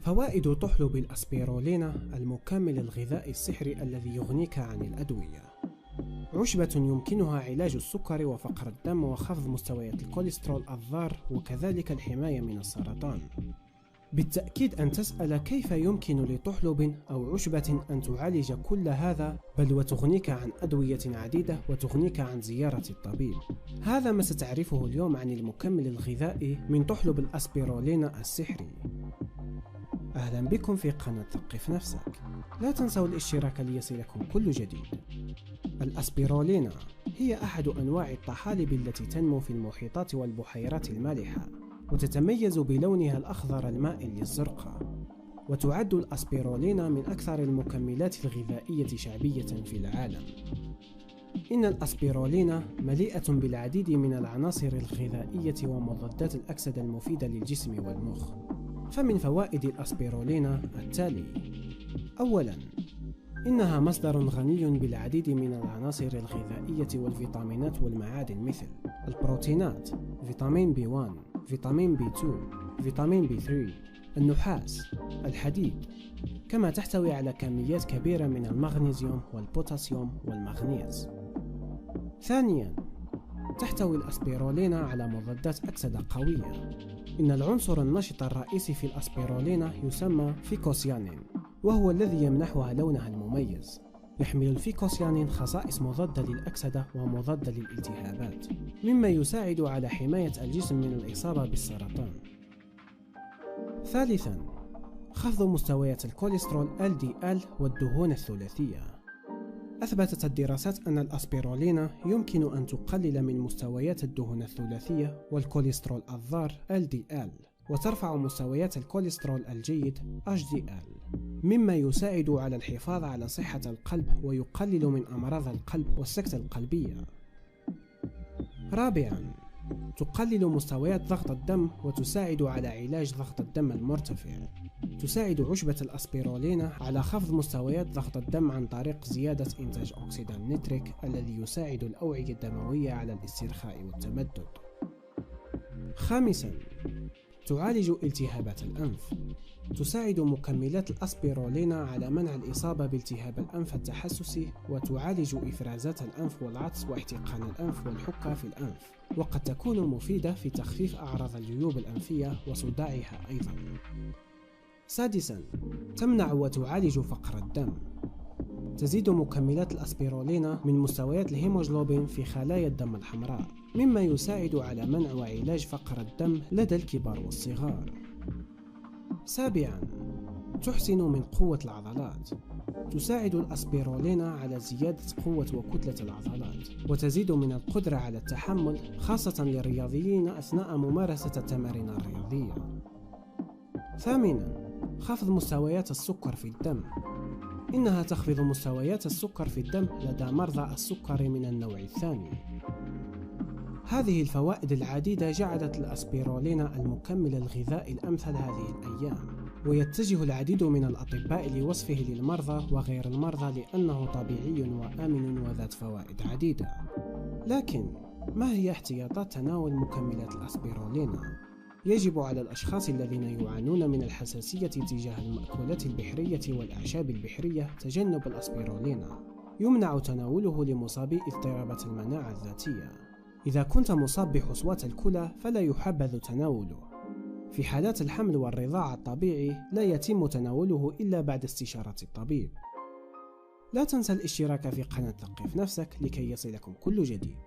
فوائد تحلب الأسبيرولينا المكمل الغذائي السحري الذي يغنيك عن الأدوية. عشبة يمكنها علاج السكر وفقر الدم وخفض مستويات الكوليسترول الضار وكذلك الحماية من السرطان. بالتأكيد أن تسأل كيف يمكن لتحلب أو عشبة أن تعالج كل هذا بل وتغنيك عن أدوية عديدة وتغنيك عن زيارة الطبيب. هذا ما ستعرفه اليوم عن المكمل الغذائي من تحلب الأسبيرولينا السحري. أهلا بكم في قناة ثقف نفسك. لا تنسوا الاشتراك ليصلكم كل جديد. الأسبيرولينا هي أحد أنواع الطحالب التي تنمو في المحيطات والبحيرات المالحة، وتتميز بلونها الأخضر المائل للزرقاء. وتعد الأسبيرولينا من أكثر المكملات الغذائية شعبية في العالم. إن الأسبيرولينا مليئة بالعديد من العناصر الغذائية ومضادات الأكسدة المفيدة للجسم والمخ. فمن فوائد الأسبيرولينا التالي: أولاً، إنها مصدر غني بالعديد من العناصر الغذائية والفيتامينات والمعادن مثل البروتينات، فيتامين B1، فيتامين B2، فيتامين B3، النحاس، الحديد، كما تحتوي على كميات كبيرة من المغنيسيوم والبوتاسيوم والمغنيز. ثانياً، تحتوي الأسبيرولينا على مضادات أكسدة قوية. إن العنصر النشط الرئيسي في الأسبيرولينا يسمى فيكوسيانين، وهو الذي يمنحها لونها المميز. يحمل الفيكوسيانين خصائص مضادة للأكسدة ومضادة للالتهابات، مما يساعد على حماية الجسم من الإصابة بالسرطان. ثالثاً، خفض مستويات الكوليسترول LDL والدهون الثلاثية. أثبتت الدراسات أن الأسبيرولينا يمكن أن تقلل من مستويات الدهون الثلاثية والكوليسترول الضار LDL، وترفع مستويات الكوليسترول الجيد HDL، مما يساعد على الحفاظ على صحة القلب ويقلل من أمراض القلب والسكتة القلبية. رابعاً، تقلل مستويات ضغط الدم وتساعد على علاج ضغط الدم المرتفع. تساعد عشبة الأسبيرولينا على خفض مستويات ضغط الدم عن طريق زيادة إنتاج أكسيدان نيتريك الذي يساعد الأوعية الدموية على الاسترخاء والتمدد. خامساً، تعالج التهابات الأنف. تساعد مكملات الأسبيرولينا على منع الإصابة بالتهاب الأنف التحسسي، وتعالج إفرازات الأنف والعطس واحتقان الأنف والحكة في الأنف، وقد تكون مفيدة في تخفيف أعراض الجيوب الأنفية وصداعها أيضا. سادساً، تمنع وتعالج فقر الدم. تزيد مكملات الأسبيرولينا من مستويات الهيموجلوبين في خلايا الدم الحمراء، مما يساعد على منع وعلاج فقر الدم لدى الكبار والصغار. سابعاً، تحسن من قوة العضلات. تساعد الأسبيرولينا على زيادة قوة وكتلة العضلات، وتزيد من القدرة على التحمل خاصة للرياضيين أثناء ممارسة التمارين الرياضية. ثامناً، خفض مستويات السكر في الدم. إنها تخفض مستويات السكر في الدم لدى مرضى السكر من النوع الثاني. هذه الفوائد العديدة جعلت الأسبيرولينا المكمل الغذائي الأمثل هذه الأيام، ويتجه العديد من الأطباء لوصفه للمرضى وغير المرضى لأنه طبيعي وآمن وذات فوائد عديدة. لكن ما هي احتياطات تناول مكملات الأسبيرولينا؟ يجب على الأشخاص الذين يعانون من الحساسية تجاه المأكولات البحرية والأعشاب البحرية تجنب الأسبيرولينا. يمنع تناوله لمصابي اضطرابات المناعة الذاتية. إذا كنت مصاب بحصوات الكلى فلا يحبذ تناوله. في حالات الحمل والرضاعة الطبيعي لا يتم تناوله إلا بعد استشارة الطبيب. لا تنسى الاشتراك في قناة ثقف نفسك لكي يصلكم كل جديد.